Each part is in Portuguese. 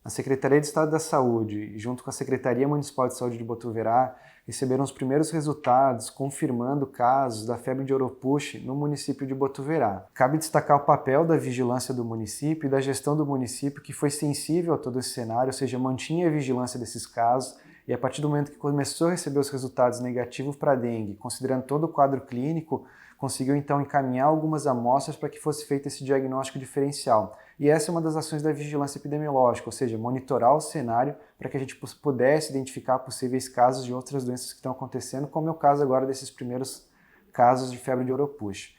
A Secretaria de Estado da Saúde, junto com a Secretaria Municipal de Saúde de Botuverá, receberam os primeiros resultados confirmando casos da febre de Oropouche no município de Botuverá. Cabe destacar o papel da vigilância do município e da gestão do município, que foi sensível a todo esse cenário, ou seja, mantinha a vigilância desses casos, e a partir do momento que começou a receber os resultados negativos para a dengue, considerando todo o quadro clínico, conseguiu então encaminhar algumas amostras para que fosse feito esse diagnóstico diferencial. E essa é uma das ações da vigilância epidemiológica, ou seja, monitorar o cenário para que a gente pudesse identificar possíveis casos de outras doenças que estão acontecendo, como é o caso agora desses primeiros casos de febre de Oropouche.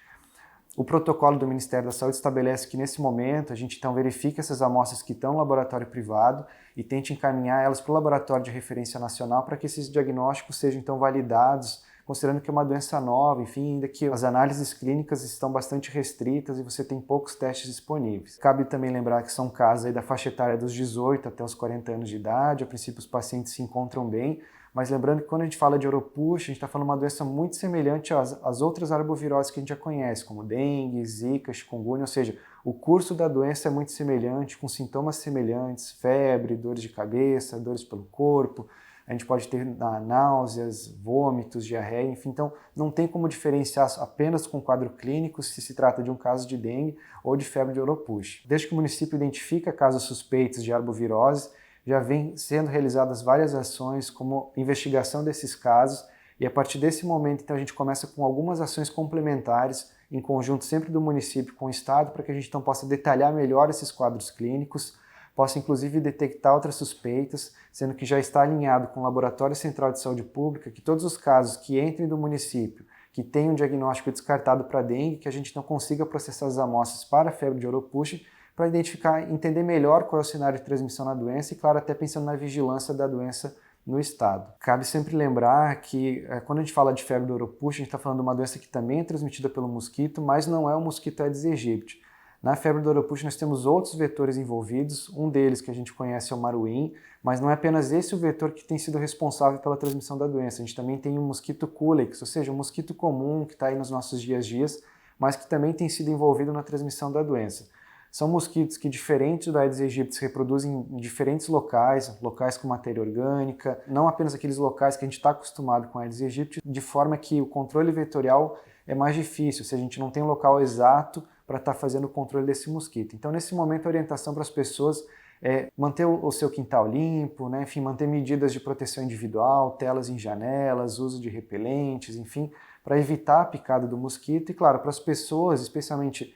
O protocolo do Ministério da Saúde estabelece que nesse momento a gente então verifica essas amostras que estão no laboratório privado e tente encaminhar elas para o laboratório de referência nacional para que esses diagnósticos sejam então validados, considerando que é uma doença nova, enfim, ainda que as análises clínicas estão bastante restritas e você tem poucos testes disponíveis. Cabe também lembrar que são casos aí da faixa etária dos 18 até os 40 anos de idade, a princípio os pacientes se encontram bem, mas lembrando que quando a gente fala de Oropouche, a gente está falando de uma doença muito semelhante às outras arboviroses que a gente já conhece, como dengue, zika, chikungunya, ou seja, o curso da doença é muito semelhante, com sintomas semelhantes, febre, dores de cabeça, dores pelo corpo, a gente pode ter náuseas, vômitos, diarreia, enfim, então não tem como diferenciar apenas com o quadro clínico se trata de um caso de dengue ou de febre de Oropouche. Desde que o município identifica casos suspeitos de arbovirose, já vem sendo realizadas várias ações como investigação desses casos e a partir desse momento então a gente começa com algumas ações complementares em conjunto sempre do município com o estado para que a gente então possa detalhar melhor esses quadros clínicos, possa inclusive detectar outras suspeitas, sendo que já está alinhado com o Laboratório Central de Saúde Pública que todos os casos que entrem do município, que tenham um diagnóstico descartado para dengue, que a gente não consiga processar as amostras para a febre de Oropouche, para identificar, entender melhor qual é o cenário de transmissão da doença e, claro, até pensando na vigilância da doença no estado. Cabe sempre lembrar que quando a gente fala de febre do Oropouche, a gente está falando de uma doença que também é transmitida pelo mosquito, mas não é o mosquito Aedes aegypti. Na febre do Oropouche nós temos outros vetores envolvidos, um deles que a gente conhece é o maruim, mas não é apenas esse o vetor que tem sido responsável pela transmissão da doença. A gente também tem o mosquito Culex, ou seja, um mosquito comum que está aí nos nossos dias a dias, mas que também tem sido envolvido na transmissão da doença. São mosquitos que, diferente do Aedes aegypti, se reproduzem em diferentes locais, locais com matéria orgânica, não apenas aqueles locais que a gente está acostumado com Aedes aegypti, de forma que o controle vetorial é mais difícil, se a gente não tem um local exato para estar fazendo o controle desse mosquito. Então, nesse momento, a orientação para as pessoas é manter o seu quintal limpo, né? Enfim, manter medidas de proteção individual, telas em janelas, uso de repelentes, enfim, para evitar a picada do mosquito. E, claro, para as pessoas, especialmente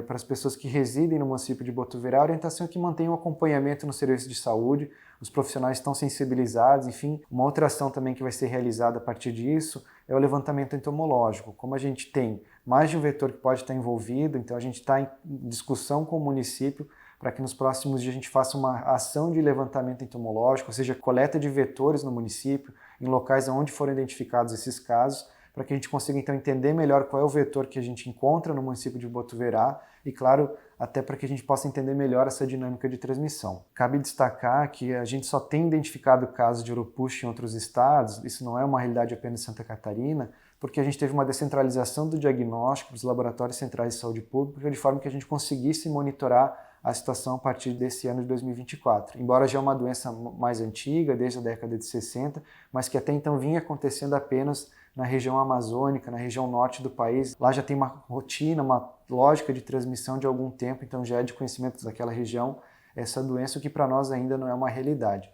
para as pessoas que residem no município de Botuverá, a orientação é que mantenham o acompanhamento no serviço de saúde, os profissionais estão sensibilizados, enfim. Uma outra ação também que vai ser realizada a partir disso é o levantamento entomológico. Como a gente tem mais de um vetor que pode estar envolvido, então a gente está em discussão com o município para que nos próximos dias a gente faça uma ação de levantamento entomológico, ou seja, coleta de vetores no município, em locais onde foram identificados esses casos, para que a gente consiga então entender melhor qual é o vetor que a gente encontra no município de Botuverá e, claro, até para que a gente possa entender melhor essa dinâmica de transmissão. Cabe destacar que a gente só tem identificado casos de Oropouche em outros estados, isso não é uma realidade apenas em Santa Catarina, porque a gente teve uma descentralização do diagnóstico dos laboratórios centrais de saúde pública, de forma que a gente conseguisse monitorar a situação a partir desse ano de 2024. Embora já é uma doença mais antiga, desde a década de 60, mas que até então vinha acontecendo apenas na região amazônica, na região norte do país. Lá já tem uma rotina, uma lógica de transmissão de algum tempo, então já é de conhecimento daquela região essa doença, o que para nós ainda não é uma realidade.